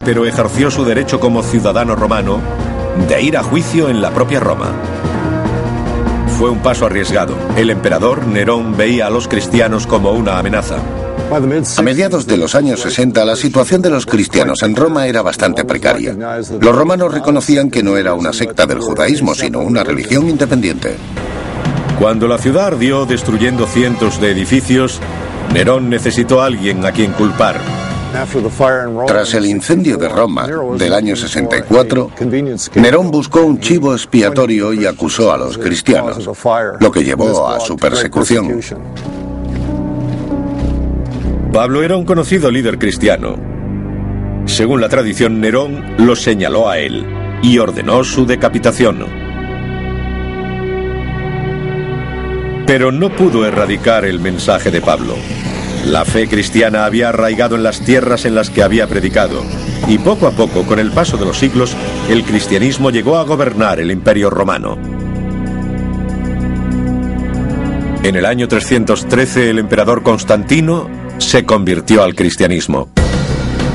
pero ejerció su derecho como ciudadano romano de ir a juicio en la propia Roma. Fue un paso arriesgado. El emperador Nerón veía a los cristianos como una amenaza. A mediados de los años 60, la situación de los cristianos en Roma era bastante precaria. Los romanos reconocían que no era una secta del judaísmo, sino una religión independiente. Cuando la ciudad ardió destruyendo cientos de edificios, Nerón necesitó a alguien a quien culpar. Tras el incendio de Roma del año 64, Nerón buscó un chivo expiatorio y acusó a los cristianos, lo que llevó a su persecución. Pablo era un conocido líder cristiano. Según la tradición, Nerón lo señaló a él y ordenó su decapitación. Pero no pudo erradicar el mensaje de Pablo. La fe cristiana había arraigado en las tierras en las que había predicado, y poco a poco, con el paso de los siglos, el cristianismo llegó a gobernar el Imperio Romano. En el año 313, el emperador Constantino se convirtió al cristianismo.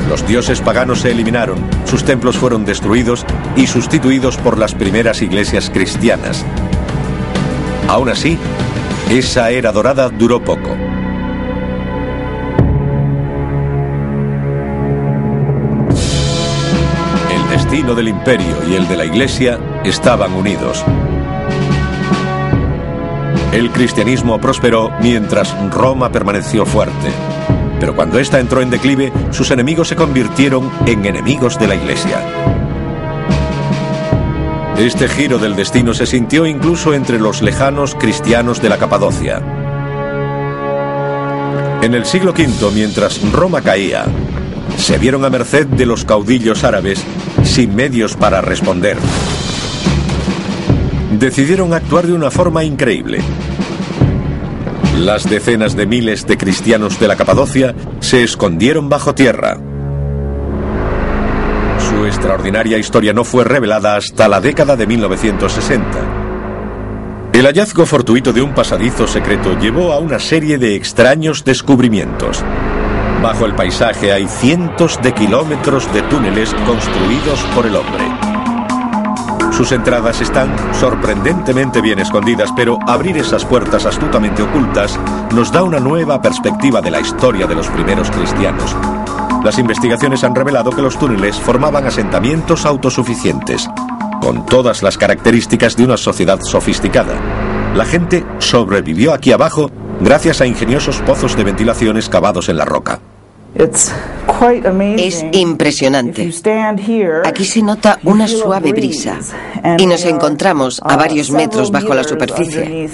Los dioses paganos se eliminaron, sus templos fueron destruidos y sustituidos por las primeras iglesias cristianas. Aún así, esa era dorada duró poco. El destino del imperio y el de la iglesia estaban unidos. El cristianismo prosperó mientras Roma permaneció fuerte. Pero cuando ésta entró en declive, sus enemigos se convirtieron en enemigos de la iglesia. Este giro del destino se sintió incluso entre los lejanos cristianos de la Capadocia. En el siglo V, mientras Roma caía, se vieron a merced de los caudillos árabes sin medios para responder. Decidieron actuar de una forma increíble. Las decenas de miles de cristianos de la Capadocia se escondieron bajo tierra. Su extraordinaria historia no fue revelada hasta la década de 1960. El hallazgo fortuito de un pasadizo secreto llevó a una serie de extraños descubrimientos. Bajo el paisaje hay cientos de kilómetros de túneles construidos por el hombre. Sus entradas están sorprendentemente bien escondidas, pero abrir esas puertas astutamente ocultas nos da una nueva perspectiva de la historia de los primeros cristianos. Las investigaciones han revelado que los túneles formaban asentamientos autosuficientes, con todas las características de una sociedad sofisticada. La gente sobrevivió aquí abajo gracias a ingeniosos pozos de ventilación excavados en la roca. Es impresionante. Aquí se nota una suave brisa y nos encontramos a varios metros bajo la superficie.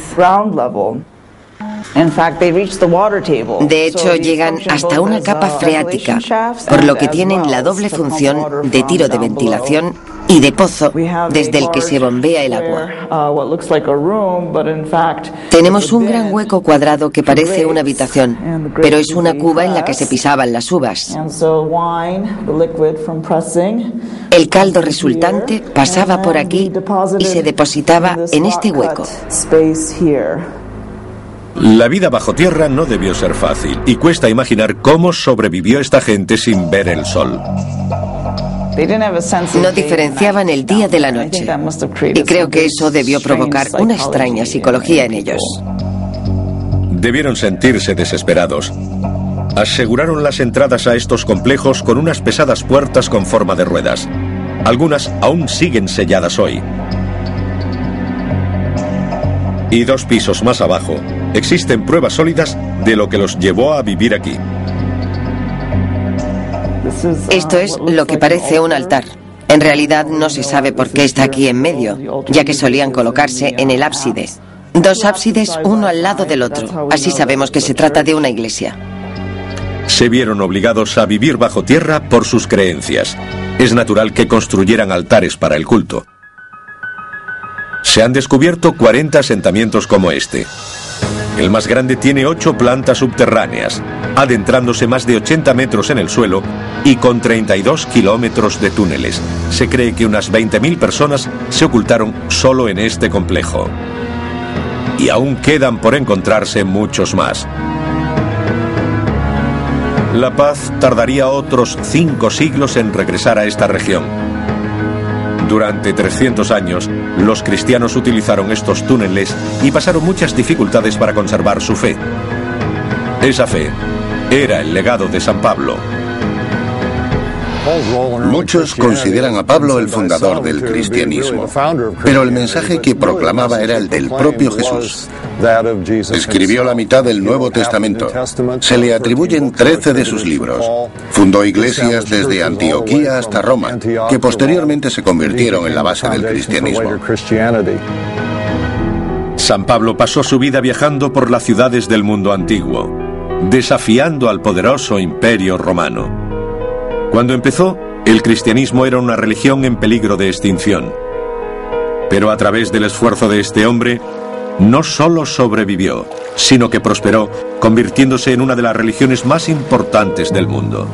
De hecho, llegan hasta una capa freática, por lo que tienen la doble función de tiro de ventilación y de pozo desde el que se bombea el agua. Tenemos un gran hueco cuadrado que parece una habitación, pero es una cuba en la que se pisaban las uvas. El caldo resultante pasaba por aquí y se depositaba en este hueco. La vida bajo tierra no debió ser fácil, y cuesta imaginar cómo sobrevivió esta gente sin ver el sol. No diferenciaban el día de la noche, y creo que eso debió provocar una extraña psicología en ellos. Debieron sentirse desesperados. Aseguraron las entradas a estos complejos con unas pesadas puertas con forma de ruedas. Algunas aún siguen selladas hoy. Y 2 pisos más abajo, existen pruebas sólidas de lo que los llevó a vivir aquí. Esto es lo que parece un altar. En realidad no se sabe por qué está aquí en medio, ya que solían colocarse en el ábside. 2 ábsides uno al lado del otro. Así sabemos que se trata de una iglesia. Se vieron obligados a vivir bajo tierra por sus creencias. Es natural que construyeran altares para el culto. Se han descubierto 40 asentamientos como este. El más grande tiene 8 plantas subterráneas, adentrándose más de 80 metros en el suelo y con 32 kilómetros de túneles. Se cree que unas 20.000 personas se ocultaron solo en este complejo. Y aún quedan por encontrarse muchos más. La paz tardaría otros 5 siglos en regresar a esta región. Durante 300 años, los cristianos utilizaron estos túneles y pasaron muchas dificultades para conservar su fe. Esa fe era el legado de San Pablo. Muchos consideran a Pablo el fundador del cristianismo, pero el mensaje que proclamaba era el del propio Jesús. Escribió la mitad del Nuevo Testamento. Se le atribuyen 13 de sus libros. Fundó iglesias desde Antioquía hasta Roma, que posteriormente se convirtieron en la base del cristianismo. San Pablo pasó su vida viajando por las ciudades del mundo antiguo, desafiando al poderoso imperio romano. Cuando empezó, el cristianismo era una religión en peligro de extinción. Pero a través del esfuerzo de este hombre, no solo sobrevivió, sino que prosperó, convirtiéndose en una de las religiones más importantes del mundo.